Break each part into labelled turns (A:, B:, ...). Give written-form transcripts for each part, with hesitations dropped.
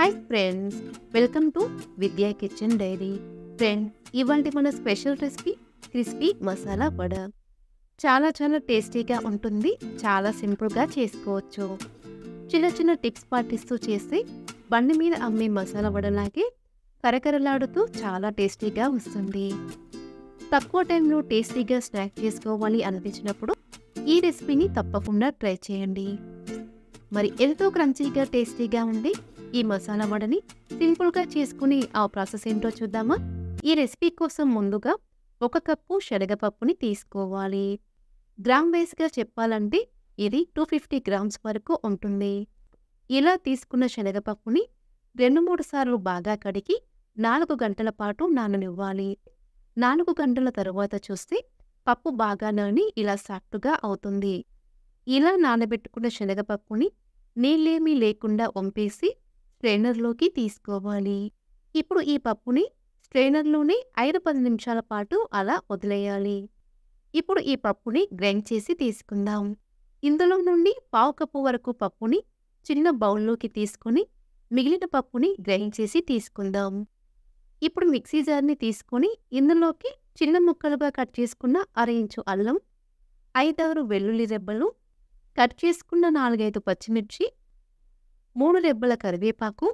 A: Hi friends, welcome to విద్యా kitchen dairy. Friends, ఇవాళ మన special recipe crispy masala vada. చాలా టేస్టీగా ఉంటుంది. చాలా సింపుల్గా చేసుకోవచ్చు. చిన్న టిప్స్ పాటిస్తూ చేసి బండి మీద అమ్మే మసాలా వడలాగే కరకరలాడుతూ చాలా టేస్టీగా వస్తుంది. తక్కువ టైంలో టేస్టీగా స్నాక్ చేసుకోవాలి అనిపించినప్పుడు ఈ రెసిపీని తప్పకుండా ట్రై చేయండి. మరి ఎంతో క్రంచీగా టేస్టీగా ఉండి ఈ మసాలా వడని సింపుల్గా చేసుకుని ఆ ప్రాసెస్ ఏంటో చూద్దామా? ఈ రెసిపీ కోసం ముందుగా 1 కప్పు శనగపప్పుని తీసుకోవాలి. గ్రామ్ వైస్గా చెప్పాలంటే ఇది 250 గ్రామ్స్ వరకు ఉంటుంది. ఇలా తీసుకున్న శనగపప్పుని 2-3 సార్లు బాగా కడిగి 4 గంటల పాటు నాననివ్వాలి. 4 గంటల తరువాత చూస్తే పప్పు బాగా నాని ఇలా సాఫ్ట్గా అవుతుంది. ఇలా నానబెట్టుకున్న శనగపప్పుని నీళ్ళేమీ లేకుండా వంపేసి స్ట్రైనర్లోకి తీసుకోవాలి. ఇప్పుడు ఈ పప్పుని స్ట్రైనర్లోనే 5-10 నిమిషాల పాటు అలా వదిలేయాలి. ఇప్పుడు ఈ పప్పుని గ్రైండ్ చేసి తీసుకుందాం. ఇందులో నుండి 1/2 కప్పు వరకు పప్పుని చిన్న బౌల్లోకి తీసుకొని మిగిలిన పప్పుని గ్రైండ్ చేసి తీసుకుందాం. ఇప్పుడు మిక్సీ జార్ని తీసుకొని ఇందులోకి చిన్న ముక్కలుగా కట్ చేసుకున్న 1/2 ఇంచు అల్లం, 5-6 వెల్లుల్లి రెబ్బలు, కట్ చేసుకున్న 4-5 పచ్చిమిర్చి, 3 రెబ్బల కరివేపాకు,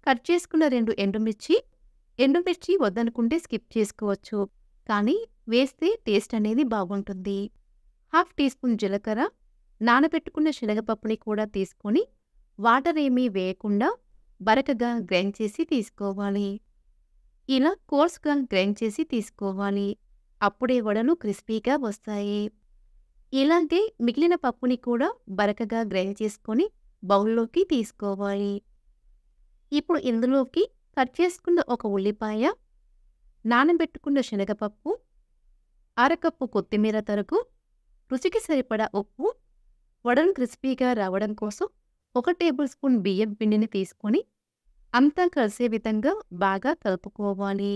A: కట్ చేసుకున్న 2 ఎండుమిర్చి వద్దనుకుంటే స్కిప్ చేసుకోవచ్చు, కానీ వేస్తే టేస్ట్ అనేది బాగుంటుంది. 1/2 టీ స్పూన్ జీలకర్ర, నానబెట్టుకున్న శనగపప్పుని కూడా తీసుకొని వాటర్ ఏమీ వేయకుండా బరకగా గ్రైండ్ చేసి తీసుకోవాలి. ఇలా కోర్స్గా గ్రైండ్ చేసి తీసుకోవాలి. అప్పుడే వడలు క్రిస్పీగా వస్తాయి. ఇలాగే మిగిలిన పప్పుని కూడా బరకగా గ్రైండ్ చేసుకొని బౌల్లోకి తీసుకోవాలి. ఇప్పుడు ఇందులోకి కట్ చేసుకున్న 1 ఉల్లిపాయ, నానబెట్టుకున్న శనగపప్పు, 1/2 కప్పు కొత్తిమీర తరుగు, రుచికి సరిపడా ఉప్పు, వడలు క్రిస్పీగా రావడం కోసం 1 టేబుల్ స్పూన్ బియ్యం పిండిని తీసుకొని అంతా కలిసే విధంగా బాగా కలుపుకోవాలి.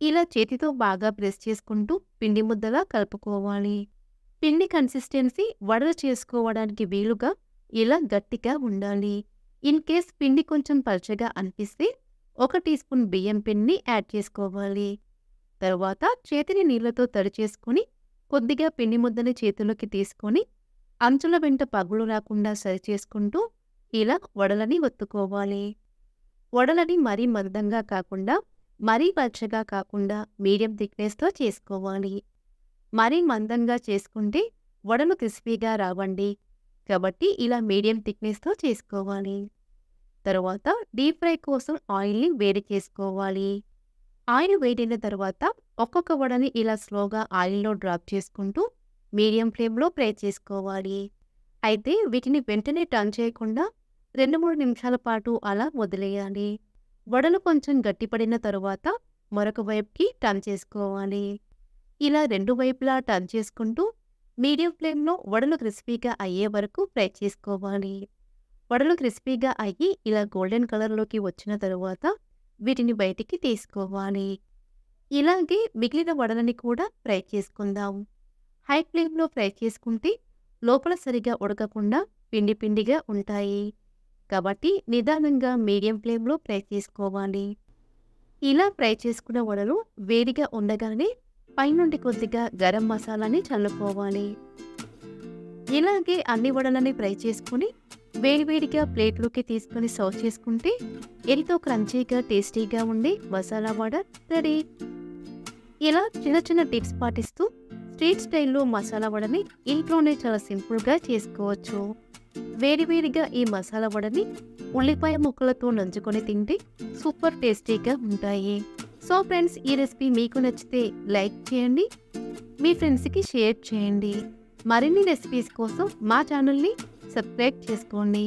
A: ఇలా చేతితో బాగా ప్రెస్ చేసుకుంటూ పిండి ముద్దలా కలుపుకోవాలి. పిండి కన్సిస్టెన్సీ వడలు చేసుకోవడానికి వీలుగా ఇలా గట్టిగా ఉండాలి. ఇన్ కేస్ పిండి కొంచెం పల్చగా అనిపిస్తే 1 టీ స్పూన్ బియ్యం పిండిని యాడ్ చేసుకోవాలి. తరువాత చేతిని నీళ్లతో తడి చేసుకుని కొద్దిగా పిండి ముద్దని చేతిలోకి తీసుకొని అంచుల వెంట పగులు రాకుండా సరిచేసుకుంటూ ఇలా వడలని ఒత్తుకోవాలి. వడలని మరీ మందంగా కాకుండా మరీ పల్చగా కాకుండా మీడియం థిక్నెస్తో చేసుకోవాలి. మరీ మందంగా చేసుకుంటే వడలు క్రిస్పీగా రావండి. కాబట్టి ఇలా మీడియం థిక్నెస్తో చేసుకోవాలి. తరువాత డీప్ ఫ్రై కోసం ఆయిల్ని వేడి చేసుకోవాలి. ఆయిల్ వేడైన తర్వాత ఒక్కొక్క వడని ఇలా స్లోగా ఆయిల్లో డ్రాప్ చేసుకుంటూ మీడియం ఫ్లేమ్లో ఫ్రై చేసుకోవాలి. అయితే వీటిని వెంటనే టర్న్ చేయకుండా 2-3 నిమిషాల పాటు అలా వదిలేయాలి. వడలు కొంచెం గట్టిపడిన తరువాత మరొక వైపుకి టర్న్ చేసుకోవాలి. ఇలా 2 వైపులా టర్న్ చేసుకుంటూ మీడియం ఫ్లేమ్లో వడలు క్రిస్పీగా అయ్యే వరకు ఫ్రై చేసుకోవాలి. వడలు క్రిస్పీగా అయ్యి ఇలా గోల్డెన్ కలర్లోకి వచ్చిన తరువాత వీటిని బయటికి తీసుకోవాలి. ఇలాగే మిగిలిన వడలని కూడా ఫ్రై చేసుకుందాం. హై ఫ్లేమ్లో ఫ్రై చేసుకుంటే లోపల సరిగా ఉడకకుండా పిండిగా ఉంటాయి. కాబట్టి నిదానంగా మీడియం ఫ్లేమ్లో ఫ్రై చేసుకోవాలి. ఇలా ఫ్రై చేసుకున్న వడలు వేడిగా ఉండగానే పైనుండి కొద్దిగా గరం మసాలాని చల్లుకోవాలి. ఇలాగే అన్ని వడలని ఫ్రై చేసుకుని వేడివేడిగా ప్లేట్లోకి తీసుకొని సర్వ్ చేసుకుంటే ఎంతో క్రంచీగా టేస్టీగా ఉండే మసాలా వడ రెడీ. ఇలా చిన్న టిప్స్ పాటిస్తూ స్ట్రీట్ స్టైల్లో మసాలా వడని ఇంట్లోనే చాలా సింపుల్గా చేసుకోవచ్చు. వేడివేడిగా ఈ మసాలా వడని ఉల్లిపాయ ముక్కలతో నంచుకొని తింటే సూపర్ టేస్టీగా ఉంటాయి. సో ఫ్రెండ్స్, ఈ రెసిపీ మీకు నచ్చితే లైక్ చేయండి, మీ ఫ్రెండ్స్కి షేర్ చేయండి. మరిన్ని రెసిపీస్ కోసం మా ఛానల్ని సబ్స్క్రైబ్ చేసుకోండి.